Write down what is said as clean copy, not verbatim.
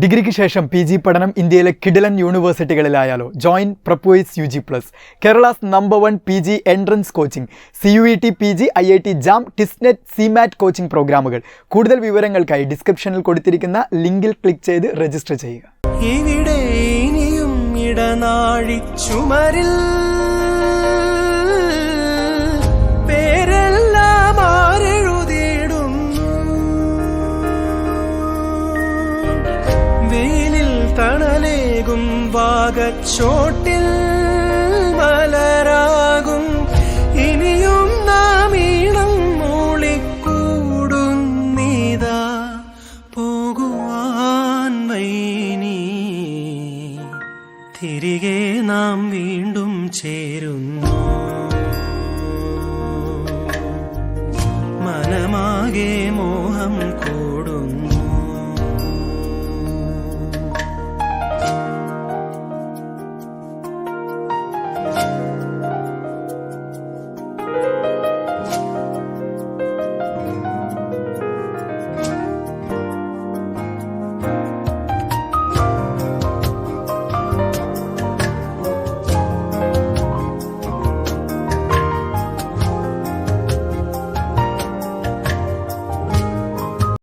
ഡിഗ്രിക്ക് ശേഷം PG പഠനം ഇന്ത്യയിലെ കിടിലൻ യൂണിവേഴ്സിറ്റികളിലായാലോ? Join Prepwise UG+, Kerala's No.1 PG entrance coaching, CUET PG IIT JAM TISNET CMAT coaching പ്രോഗ്രാമുകൾ. കൂടുതൽ വിവരങ്ങൾക്കായി ഡിസ്ക്രിപ്ഷനിൽ കൊടുത്തിരിക്കുന്ന ലിങ്കിൽ ക്ലിക്ക് ചെയ്ത് രജിസ്റ്റർ ചെയ്യുക. ഇവിടെ ഇനിയും ഇടനാഴി ചുമരിൽ പേരെല്ലാം ആരെഴുതിയിടുന്നു. വെയിലിൽ തണലേകും വാഗച്ചോട്ടിൽ മലരാകും ഇനിയും നാം ഈണം മൂളിക്കൂടുന്നീതാ. പോകുവാൻ വൈനി തിരികെ നാം വീണ്ടും ചേരുന്നു. മനമാകെ മോഹം